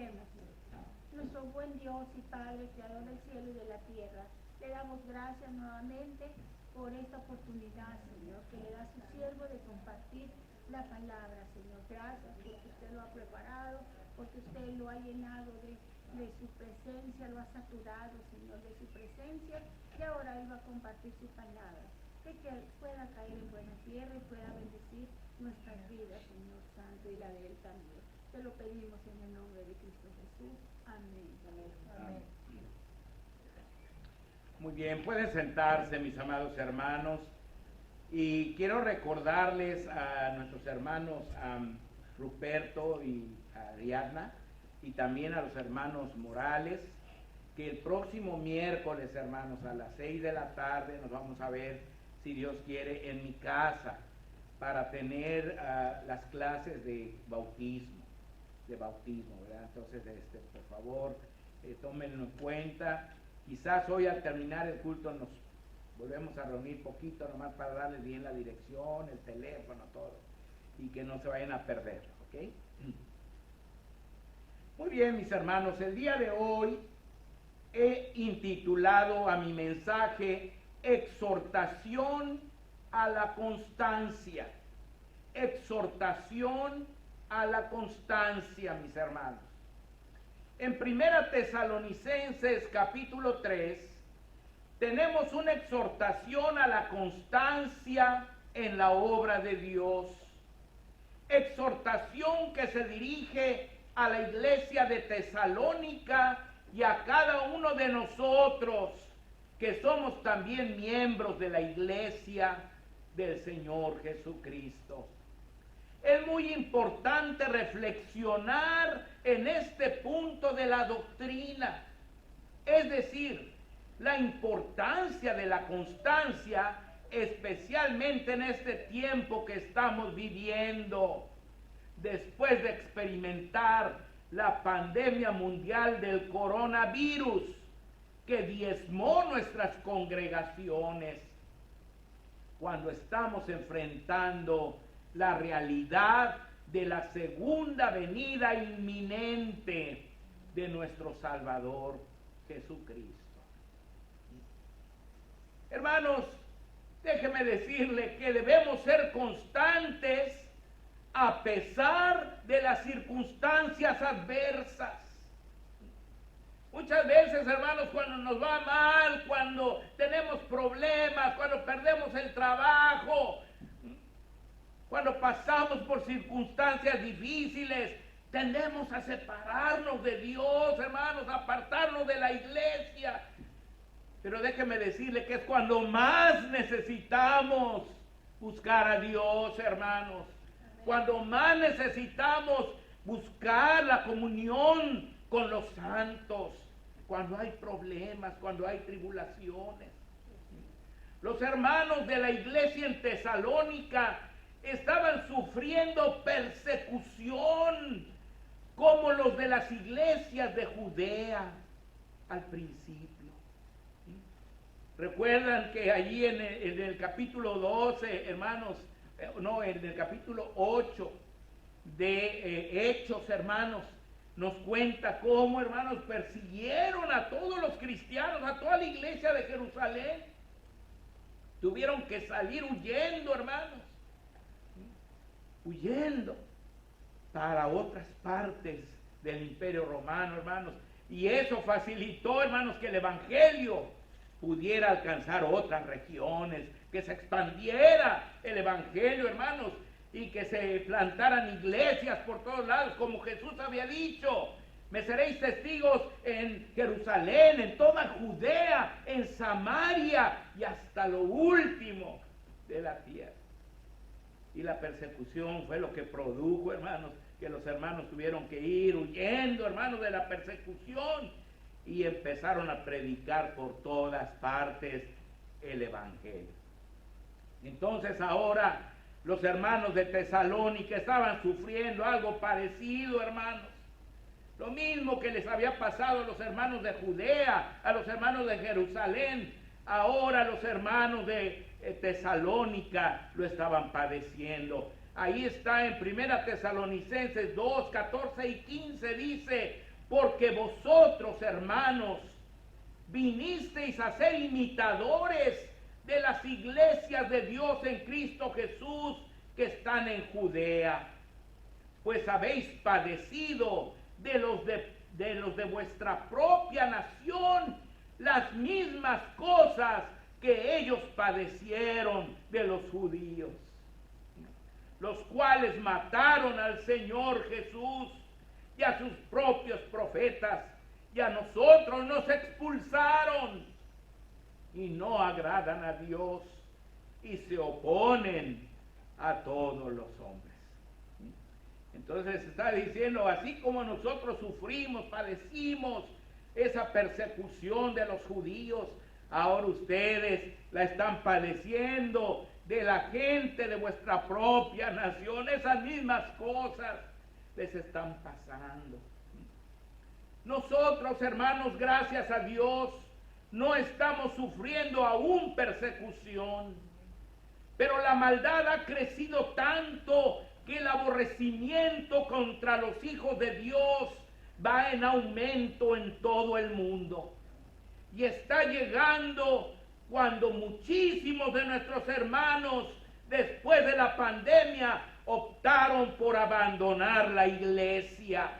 Oremos. Nuestro buen Dios y Padre, Creador del cielo y de la tierra, le damos gracias nuevamente por esta oportunidad, Señor, que le da a su siervo de compartir la palabra, Señor. Gracias porque usted lo ha preparado, porque usted lo ha llenado de su presencia, lo ha saturado, Señor, de su presencia, y ahora Él va a compartir su palabra, que pueda caer en buena tierra y pueda bendecir nuestras vidas, Señor Santo, y la de Él también. Te lo pedimos en el nombre de Cristo Jesús. Amén. Amén. Muy bien, pueden sentarse, mis amados hermanos, y quiero recordarles a nuestros hermanos Ruperto y Ariadna, y también a los hermanos Morales, que el próximo miércoles, hermanos, a las 6 de la tarde nos vamos a ver, si Dios quiere, en mi casa, para tener las clases de bautismo, ¿verdad? Entonces, por favor, tómenlo en cuenta. Quizás hoy al terminar el culto nos volvemos a reunir poquito, nomás para darles bien la dirección, el teléfono, todo, y que no se vayan a perder, ¿ok? Muy bien, mis hermanos, el día de hoy he intitulado a mi mensaje Exhortación a la constancia. Exhortación a la constancia, mis hermanos. En 1 Tesalonicenses capítulo 3 tenemos una exhortación a la constancia en la obra de Dios. Exhortación que se dirige a la iglesia de Tesalónica y a cada uno de nosotros que somos también miembros de la iglesia del Señor Jesucristo. Es muy importante reflexionar en este punto de la doctrina, es decir, la importancia de la constancia, especialmente en este tiempo que estamos viviendo, después de experimentar la pandemia mundial del coronavirus, que diezmó nuestras congregaciones, cuando estamos enfrentando la realidad de la segunda venida inminente de nuestro Salvador Jesucristo. Hermanos, déjeme decirle que debemos ser constantes a pesar de las circunstancias adversas. Muchas veces, hermanos, cuando nos va mal, cuando tenemos problemas, cuando perdemos el trabajo, cuando pasamos por circunstancias difíciles, tendemos a separarnos de Dios, hermanos, a apartarnos de la iglesia. Pero déjeme decirle que es cuando más necesitamos buscar a Dios, hermanos. Cuando más necesitamos buscar la comunión con los santos. Cuando hay problemas, cuando hay tribulaciones. Los hermanos de la iglesia en Tesalónica estaban sufriendo persecución como los de las iglesias de Judea al principio. Recuerdan que allí en el capítulo 12, hermanos, en el capítulo 8 de Hechos, hermanos, nos cuenta cómo, hermanos, persiguieron a todos los cristianos, a toda la iglesia de Jerusalén. Tuvieron que salir huyendo, hermanos, huyendo para otras partes del Imperio Romano, hermanos. Y eso facilitó, hermanos, que el Evangelio pudiera alcanzar otras regiones, que se expandiera el Evangelio, hermanos, y que se plantaran iglesias por todos lados, como Jesús había dicho. Me seréis testigos en Jerusalén, en toda Judea, en Samaria y hasta lo último de la tierra. Y la persecución fue lo que produjo, hermanos, que los hermanos tuvieron que ir huyendo, hermanos, de la persecución, y empezaron a predicar por todas partes el Evangelio. Entonces ahora los hermanos de Tesalónica estaban sufriendo algo parecido, hermanos. Lo mismo que les había pasado a los hermanos de Judea, a los hermanos de Jerusalén, ahora los hermanos de Tesalónica lo estaban padeciendo. Ahí está en 1 Tesalonicenses 2, 14 y 15, dice: porque vosotros, hermanos, vinisteis a ser imitadores de las iglesias de Dios en Cristo Jesús que están en Judea, pues habéis padecido de los de vuestra propia nación las mismas cosas que ellos padecieron de los judíos, los cuales mataron al Señor Jesús y a sus propios profetas, y a nosotros nos expulsaron, y no agradan a Dios, y se oponen a todos los hombres. Entonces está diciendo, así como nosotros sufrimos, padecimos esa persecución de los judíos, ahora ustedes la están padeciendo de la gente de vuestra propia nación. Esas mismas cosas les están pasando. Nosotros, hermanos, gracias a Dios, no estamos sufriendo aún persecución, pero la maldad ha crecido tanto que el aborrecimiento contra los hijos de Dios va en aumento en todo el mundo. Y está llegando cuando muchísimos de nuestros hermanos, después de la pandemia, optaron por abandonar la iglesia.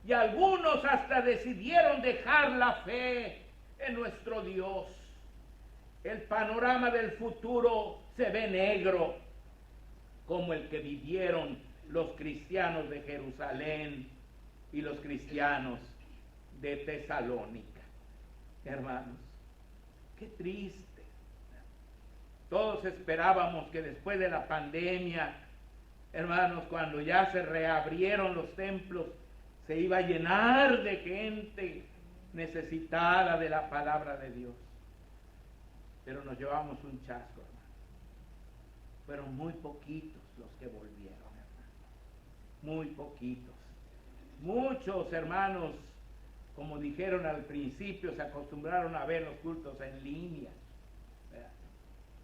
Y algunos hasta decidieron dejar la fe en nuestro Dios. El panorama del futuro se ve negro, como el que vivieron los cristianos de Jerusalén y los cristianos de Tesalónica. Hermanos, qué triste. Todos esperábamos que después de la pandemia, hermanos, cuando ya se reabrieron los templos, se iba a llenar de gente necesitada de la palabra de Dios. Pero nos llevamos un chasco, hermano. Fueron muy poquitos los que volvieron, hermano. Muy poquitos. Muchos hermanos, como dijeron al principio, se acostumbraron a ver los cultos en línea.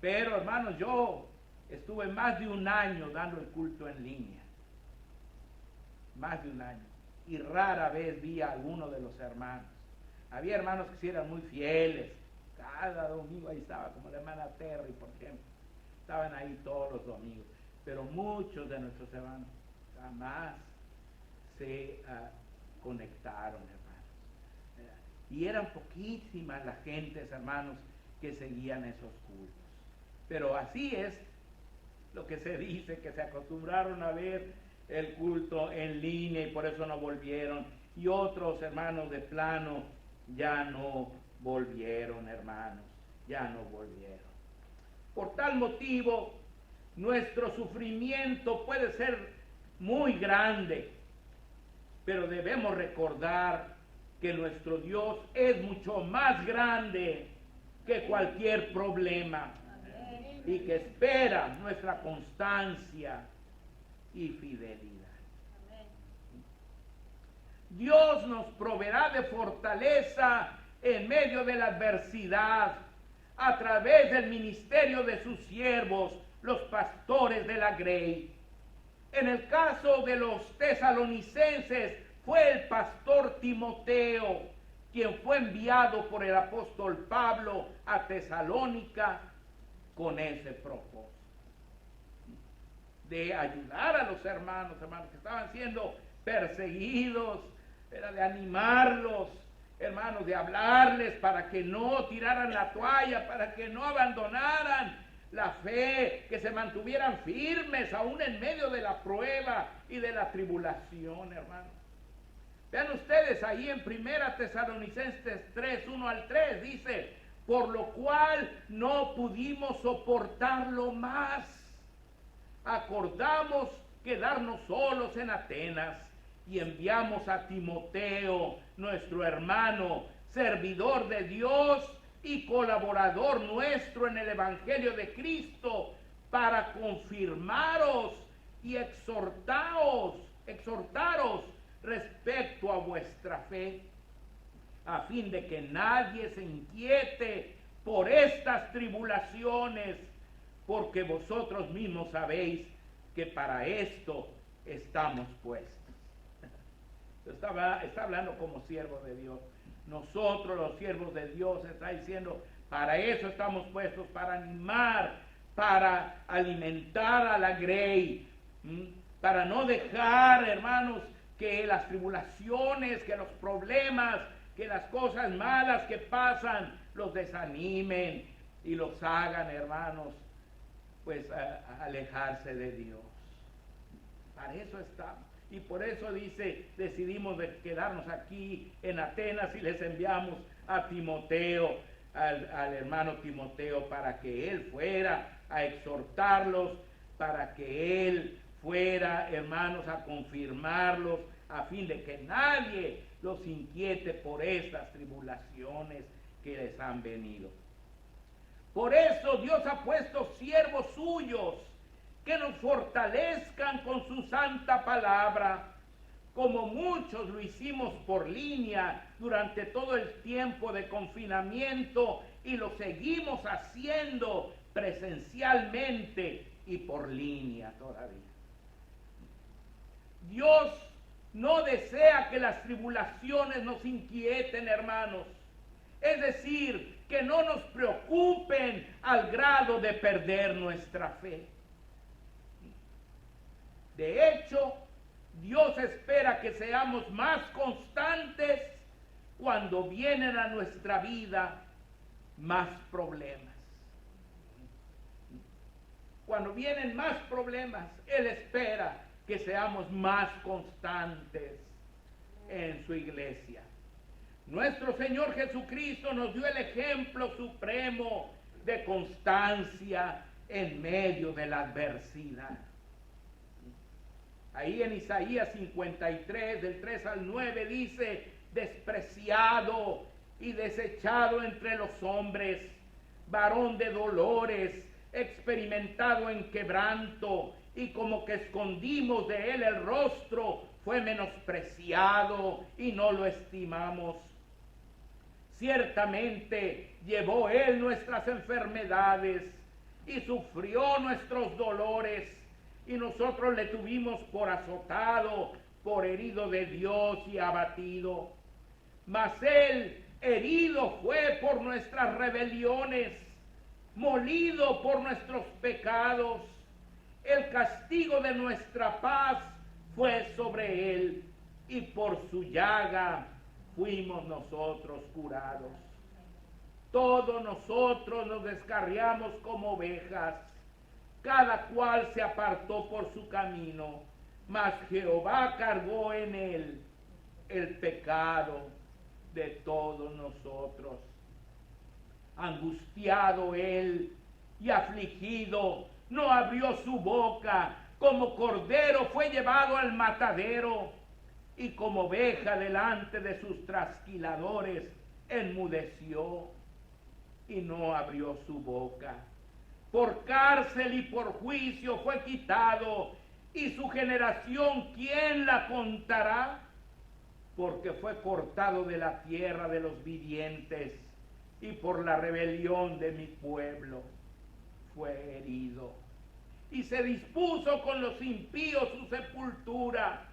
Pero, hermanos, yo estuve más de un año dando el culto en línea. Más de un año. Y rara vez vi a alguno de los hermanos. Había hermanos que sí eran muy fieles. Cada domingo ahí estaba, como la hermana Terry, por ejemplo. Estaban ahí todos los domingos. Pero muchos de nuestros hermanos jamás se conectaron, hermanos. Y eran poquísimas las gentes, hermanos, que seguían esos cultos. Pero así es lo que se dice, que se acostumbraron a ver el culto en línea y por eso no volvieron. Y otros hermanos de plano ya no volvieron, hermanos, ya no volvieron. Por tal motivo, nuestro sufrimiento puede ser muy grande, pero debemos recordar que nuestro Dios es mucho más grande que cualquier problema y que espera nuestra constancia y fidelidad. Dios nos proveerá de fortaleza en medio de la adversidad a través del ministerio de sus siervos, los pastores de la Grey. En el caso de los tesalonicenses fue el pastor Timoteo quien fue enviado por el apóstol Pablo a Tesalónica con ese propósito de ayudar a los hermanos que estaban siendo perseguidos, era de animarlos, hermanos, de hablarles para que no tiraran la toalla, para que no abandonaran la fe, que se mantuvieran firmes aún en medio de la prueba y de la tribulación, hermanos. Vean ustedes ahí en 1 Tesalonicenses 3, 1 al 3, dice: por lo cual no pudimos soportarlo más. Acordamos quedarnos solos en Atenas y enviamos a Timoteo, nuestro hermano, servidor de Dios y colaborador nuestro en el Evangelio de Cristo, para confirmaros y exhortaros respecto a vuestra fe, a fin de que nadie se inquiete por estas tribulaciones, porque vosotros mismos sabéis que para esto estamos puestos. Está hablando como siervo de Dios. Nosotros, los siervos de Dios, está diciendo, para eso estamos puestos, para animar, para alimentar a la grey, para no dejar, hermanos, que las tribulaciones, que los problemas, que las cosas malas que pasan, los desanimen y los hagan, hermanos, pues alejarse de Dios. Para eso estamos. Y por eso decidimos de quedarnos aquí en Atenas y les enviamos a Timoteo, al hermano Timoteo, para que él fuera a exhortarlos, para que él fuera, hermanos, a confirmarlos, a fin de que nadie los inquiete por estas tribulaciones que les han venido. Por eso Dios ha puesto siervos suyos que nos fortalezcan con su santa palabra, como muchos lo hicimos por línea durante todo el tiempo de confinamiento y lo seguimos haciendo presencialmente y por línea todavía. Dios no desea que las tribulaciones nos inquieten, hermanos. Es decir, que no nos preocupen al grado de perder nuestra fe. De hecho, Dios espera que seamos más constantes cuando vienen a nuestra vida más problemas. Cuando vienen más problemas, Él espera que seamos más constantes en su iglesia. Nuestro Señor Jesucristo nos dio el ejemplo supremo de constancia en medio de la adversidad. Ahí en Isaías 53, del 3 al 9, dice: despreciado y desechado entre los hombres, varón de dolores, experimentado en quebranto, y como que escondimos de él el rostro, fue menospreciado y no lo estimamos. Ciertamente llevó él nuestras enfermedades y sufrió nuestros dolores, y nosotros le tuvimos por azotado, por herido de Dios y abatido. Mas él herido fue por nuestras rebeliones, molido por nuestros pecados. El castigo de nuestra paz fue sobre él, y por su llaga fuimos nosotros curados. Todos nosotros nos descarriamos como ovejas, cada cual se apartó por su camino, mas Jehová cargó en él el pecado de todos nosotros. Angustiado él y afligido, no abrió su boca, como cordero fue llevado al matadero, y como oveja delante de sus trasquiladores enmudeció y no abrió su boca. Por cárcel y por juicio fue quitado, y su generación, ¿quién la contará? Porque fue cortado de la tierra de los vivientes, y por la rebelión de mi pueblo fue herido. Y se dispuso con los impíos su sepultura,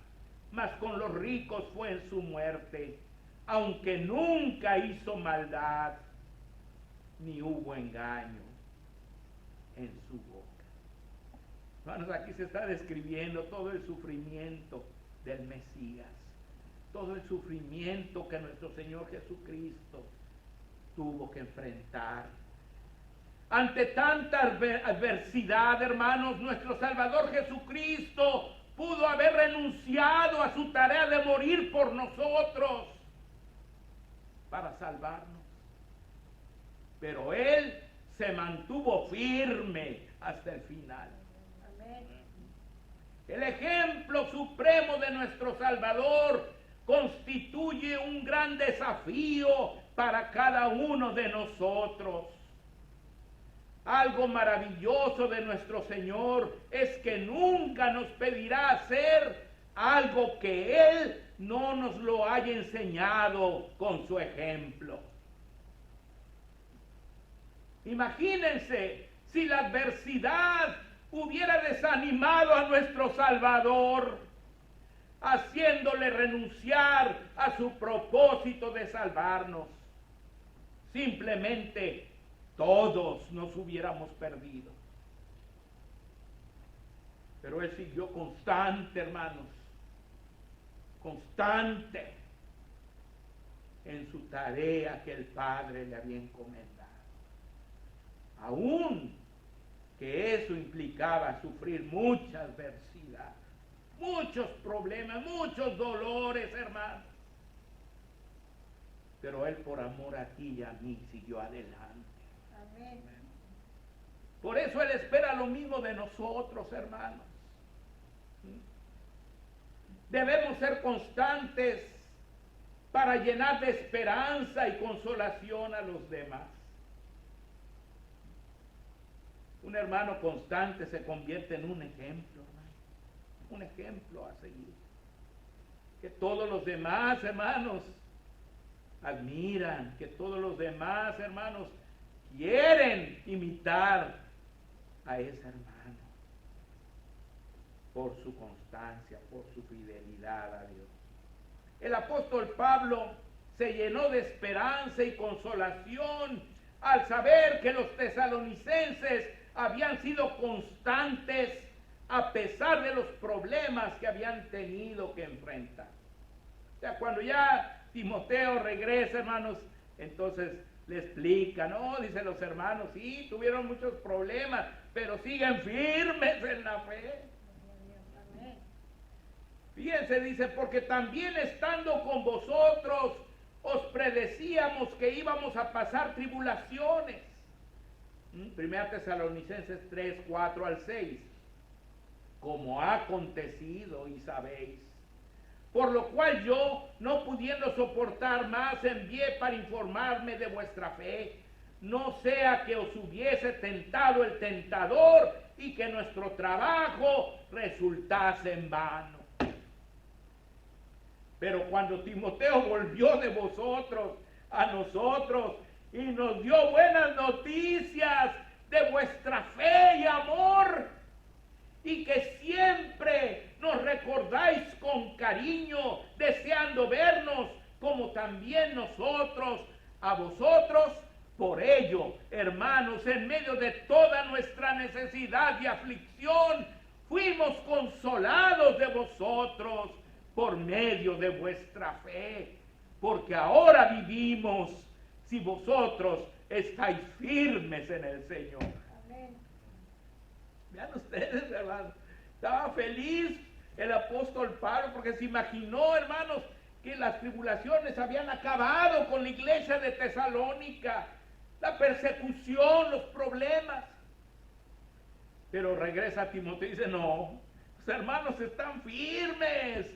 mas con los ricos fue en su muerte, aunque nunca hizo maldad, ni hubo engaño en su boca. Hermanos, aquí se está describiendo todo el sufrimiento del Mesías, todo el sufrimiento que nuestro Señor Jesucristo tuvo que enfrentar. Ante tanta adversidad, hermanos, nuestro Salvador Jesucristo pudo haber renunciado a su tarea de morir por nosotros para salvarnos. Pero Él se mantuvo firme hasta el final. Amén. El ejemplo supremo de nuestro Salvador constituye un gran desafío para cada uno de nosotros. Algo maravilloso de nuestro Señor es que nunca nos pedirá hacer algo que Él no nos lo haya enseñado con su ejemplo. Imagínense si la adversidad hubiera desanimado a nuestro Salvador. haciéndole renunciar a su propósito de salvarnos. Simplemente todos nos hubiéramos perdido. Pero Él siguió constante, hermanos, constante en su tarea que el Padre le había encomendado. Aún que eso implicaba sufrir mucha adversidad, muchos problemas, muchos dolores, hermanos. Pero Él, por amor a ti y a mí, siguió adelante. Amén. Por eso Él espera lo mismo de nosotros, hermanos. Debemos ser constantes para llenar de esperanza y consolación a los demás. Un hermano constante se convierte en un ejemplo, hermano, un ejemplo a seguir. Que todos los demás, hermanos, admiran, que todos los demás, hermanos, quieren imitar a ese hermano por su constancia, por su fidelidad a Dios. El apóstol Pablo se llenó de esperanza y consolación al saber que los tesalonicenses habían sido constantes a pesar de los problemas que habían tenido que enfrentar. O sea, cuando ya Timoteo regresa, hermanos, entonces le explica, no, dicen los hermanos, sí, tuvieron muchos problemas, pero siguen firmes en la fe. Fíjense, dice, porque también estando con vosotros os predecíamos que íbamos a pasar tribulaciones. Primera Tesalonicenses 3, 4 al 6. Como ha acontecido y sabéis. Por lo cual yo, no pudiendo soportar más, envié para informarme de vuestra fe, no sea que os hubiese tentado el tentador y que nuestro trabajo resultase en vano. Pero cuando Timoteo volvió de vosotros a nosotros y nos dio buenas noticias de vuestra fe y amor, y que siempre nos recordáis con cariño, deseando vernos, como también nosotros a vosotros. Por ello, hermanos, en medio de toda nuestra necesidad y aflicción, fuimos consolados de vosotros por medio de vuestra fe, porque ahora vivimos si vosotros estáis firmes en el Señor. Amén. Vean ustedes, hermanos, estaba feliz el apóstol Pablo porque se imaginó, hermanos, que las tribulaciones habían acabado con la iglesia de Tesalónica, la persecución, los problemas. Pero regresa a Timoteo y dice, no, los hermanos están firmes,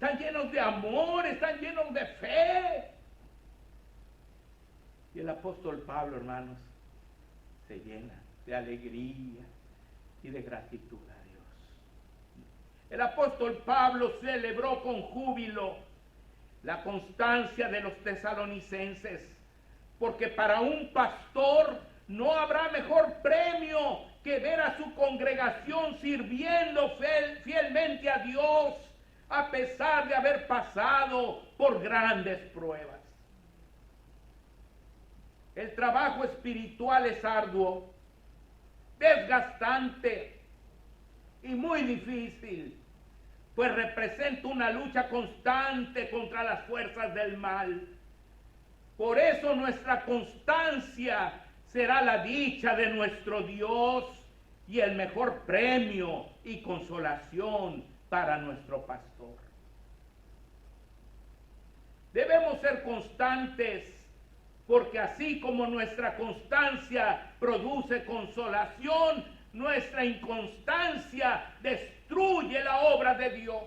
están llenos de amor, están llenos de fe. Y el apóstol Pablo, hermanos, se llena de alegría y de gratitud a Dios. El apóstol Pablo celebró con júbilo la constancia de los tesalonicenses, porque para un pastor no habrá mejor premio que ver a su congregación sirviendo fielmente a Dios, a pesar de haber pasado por grandes pruebas. El trabajo espiritual es arduo, desgastante y muy difícil, pues representa una lucha constante contra las fuerzas del mal. Por eso nuestra constancia será la dicha de nuestro Dios y el mejor premio y consolación para nuestro pastor. Debemos ser constantes, porque así como nuestra constancia produce consolación, nuestra inconstancia destruye la obra de Dios.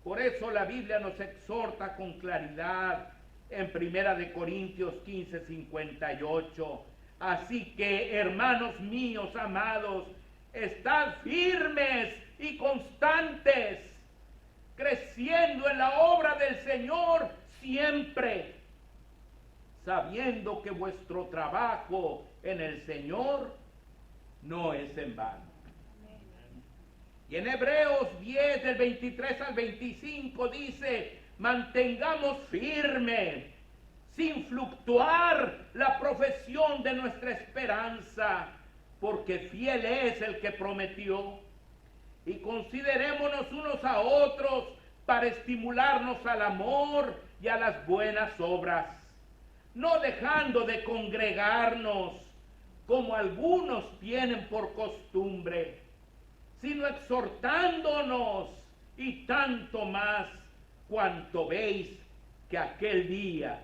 Por eso la Biblia nos exhorta con claridad en 1 Corintios 15, 58. Así que, hermanos míos amados, estad firmes y constantes, creciendo en la obra del Señor siempre, sabiendo que vuestro trabajo en el Señor no es en vano. Y en Hebreos 10, del 23 al 25 dice, mantengamos firme, sin fluctuar, la profesión de nuestra esperanza, porque fiel es el que prometió. Y considerémonos unos a otros para estimularnos al amor y a las buenas obras, no dejando de congregarnos, como algunos tienen por costumbre, sino exhortándonos, y tanto más cuanto veis que aquel día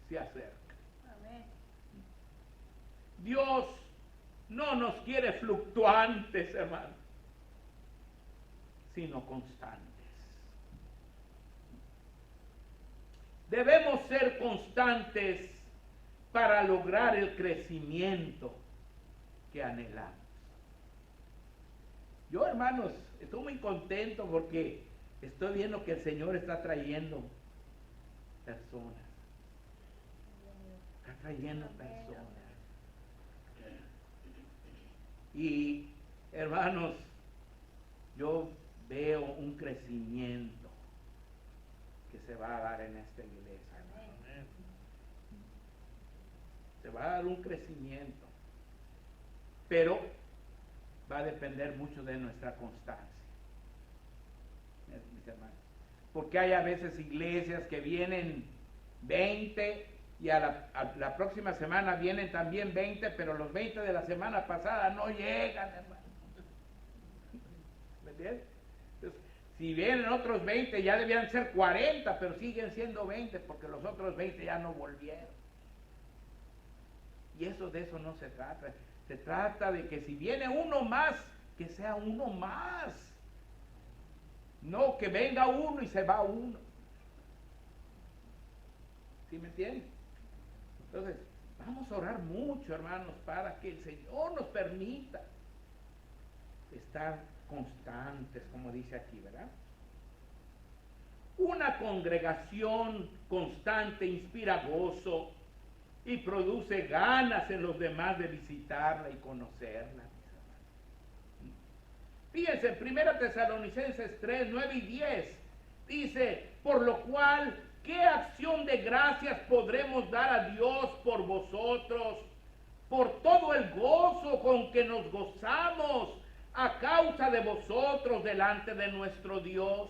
se acerca. Amén. Dios no nos quiere fluctuantes, hermano, sino constantes. Debemos ser constantes para lograr el crecimiento que anhelamos. Yo, hermanos, estoy muy contento porque estoy viendo que el Señor está trayendo personas. Está trayendo personas. Y, hermanos, yo veo un crecimiento que se va a dar en esta iglesia. Amén. Se va a dar un crecimiento, pero va a depender mucho de nuestra constancia, mis hermanos. Porque hay a veces iglesias que vienen 20 y a la próxima semana vienen también 20, pero los 20 de la semana pasada no llegan, hermano. ¿Me entiendes? Entonces, si vienen otros 20, ya debían ser 40, pero siguen siendo 20 porque los otros 20 ya no volvieron. Y de eso no se trata. Se trata de que si viene uno más, que sea uno más. No que venga uno y se va uno. ¿Sí me entienden? Entonces, vamos a orar mucho, hermanos, para que el Señor nos permita estar constantes, como dice aquí, ¿verdad? Una congregación constante inspira gozo y produce ganas en los demás de visitarla y conocerla. Fíjense, en 1 Tesalonicenses 3, 9 y 10, dice, por lo cual, ¿qué acción de gracias podremos dar a Dios por vosotros, por todo el gozo con que nos gozamos a causa de vosotros delante de nuestro Dios,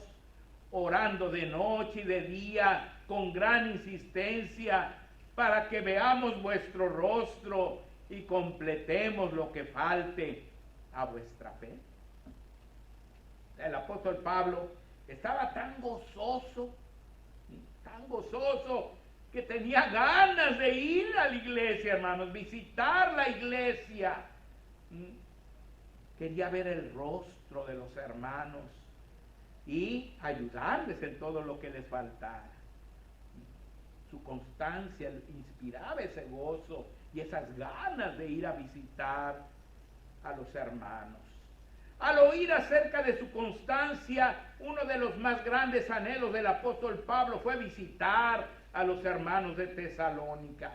orando de noche y de día con gran insistencia, para que veamos vuestro rostro y completemos lo que falte a vuestra fe? El apóstol Pablo estaba tan gozoso, que tenía ganas de ir a la iglesia, hermanos, visitar la iglesia. Quería ver el rostro de los hermanos y ayudarles en todo lo que les faltara. Su constancia inspiraba ese gozo y esas ganas de ir a visitar a los hermanos. Al oír acerca de su constancia, uno de los más grandes anhelos del apóstol Pablo fue visitar a los hermanos de Tesalónica.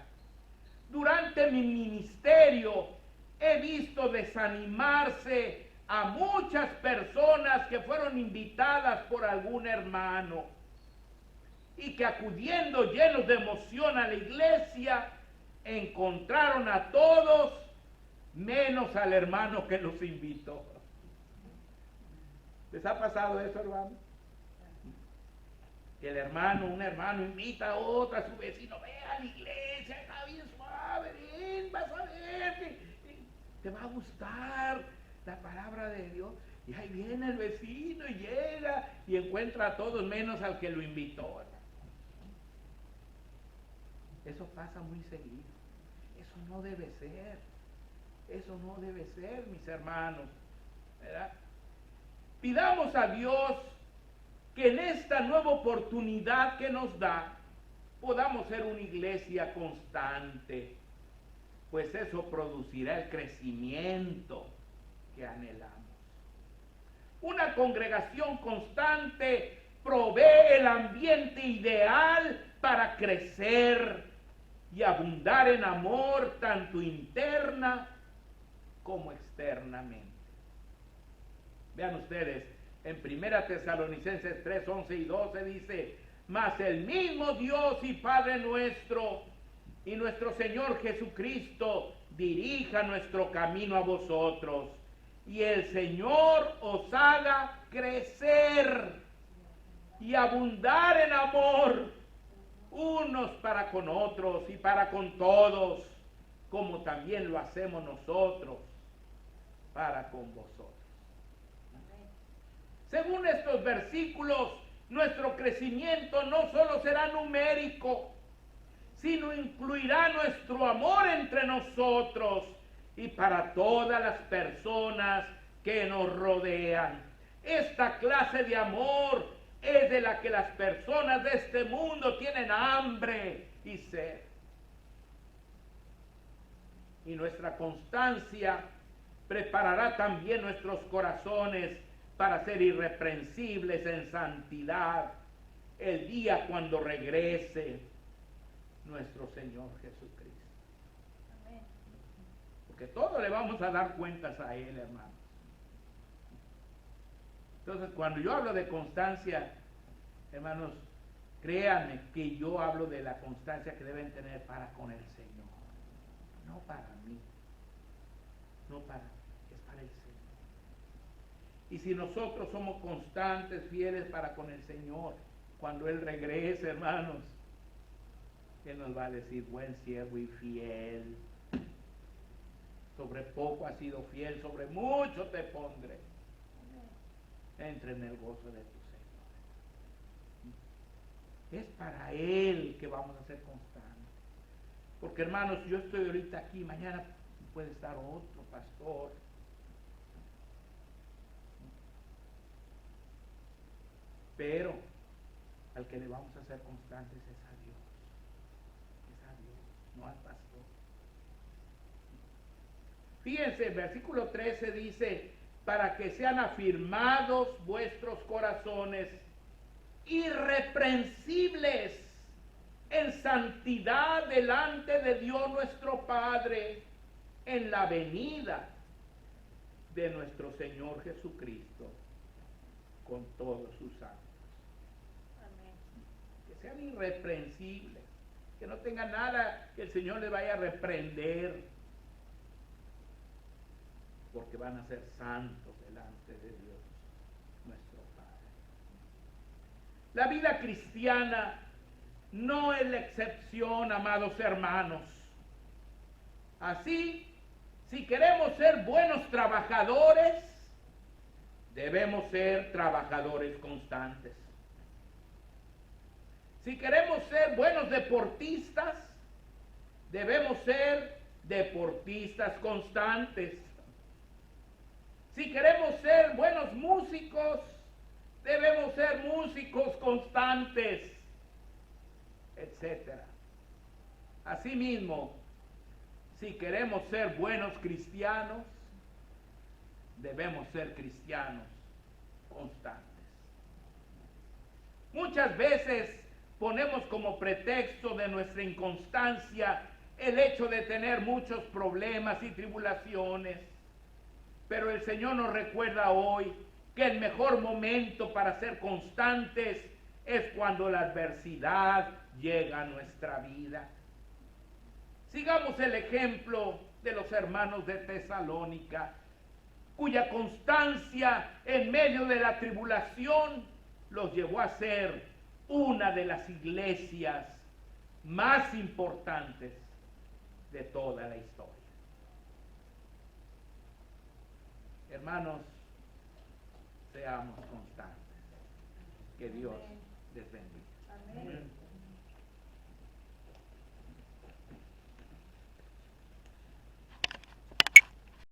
Durante mi ministerio he visto desanimarse a muchas personas que fueron invitadas por algún hermano y que, acudiendo llenos de emoción a la iglesia, encontraron a todos menos al hermano que los invitó. ¿Les ha pasado eso, hermano? Que un hermano invita a otro, a su vecino, ve a la iglesia, está bien suave, ven, vas a ver, que te va a gustar la palabra de Dios. Y ahí viene el vecino y llega y encuentra a todos menos al que lo invitó. Eso pasa muy seguido. Eso no debe ser. Eso no debe ser, mis hermanos, ¿verdad? Pidamos a Dios que en esta nueva oportunidad que nos da, podamos ser una iglesia constante, pues eso producirá el crecimiento que anhelamos. Una congregación constante provee el ambiente ideal para crecer y abundar en amor, tanto interna como externamente. Vean ustedes, en 1 Tesalonicenses 3, 11 y 12 dice: mas el mismo Dios y Padre nuestro y nuestro Señor Jesucristo dirija nuestro camino a vosotros, y el Señor os haga crecer y abundar en amor unos para con otros y para con todos, como también lo hacemos nosotros para con vosotros. Según estos versículos, nuestro crecimiento no solo será numérico, sino incluirá nuestro amor entre nosotros y para todas las personas que nos rodean. Esta clase de amor es de la que las personas de este mundo tienen hambre y sed. Y nuestra constancia preparará también nuestros corazones para ser irreprensibles en santidad el día cuando regrese nuestro Señor Jesucristo. Amén. Porque todo le vamos a dar cuentas a Él, hermanos. Entonces, cuando yo hablo de constancia, hermanos, créanme que yo hablo de la constancia que deben tener para con el Señor, no para mí, no para mí, es para el Señor. Y si nosotros somos constantes, fieles para con el Señor, cuando Él regrese, hermanos, Él nos va a decir: buen siervo y fiel, sobre poco has sido fiel, sobre mucho te pondré. Entra en el gozo de tu Señor. Es para Él que vamos a ser constantes. Porque, hermanos, yo estoy ahorita aquí, mañana puede estar otro pastor. Pero al que le vamos a ser constantes es a Dios. Es a Dios, no al pastor. Fíjense, el versículo 13 dice: para que sean afirmados vuestros corazones, irreprensibles en santidad delante de Dios nuestro Padre, en la venida de nuestro Señor Jesucristo con todos sus santos. Amén. Que sean irreprensibles, que no tengan nada que el Señor les vaya a reprender, porque van a ser santos delante de Dios nuestro Padre. La vida cristiana no es la excepción, amados hermanos. Así, si queremos ser buenos trabajadores, debemos ser trabajadores constantes. Si queremos ser buenos deportistas, debemos ser deportistas constantes. Si queremos ser buenos músicos, debemos ser músicos constantes, etc. Asimismo, si queremos ser buenos cristianos, debemos ser cristianos constantes. Muchas veces ponemos como pretexto de nuestra inconstancia el hecho de tener muchos problemas y tribulaciones. Pero el Señor nos recuerda hoy que el mejor momento para ser constantes es cuando la adversidad llega a nuestra vida. Sigamos el ejemplo de los hermanos de Tesalónica, cuya constancia en medio de la tribulación los llevó a ser una de las iglesias más importantes de toda la historia. Hermanos, seamos constantes. Que Dios les bendiga. Amén.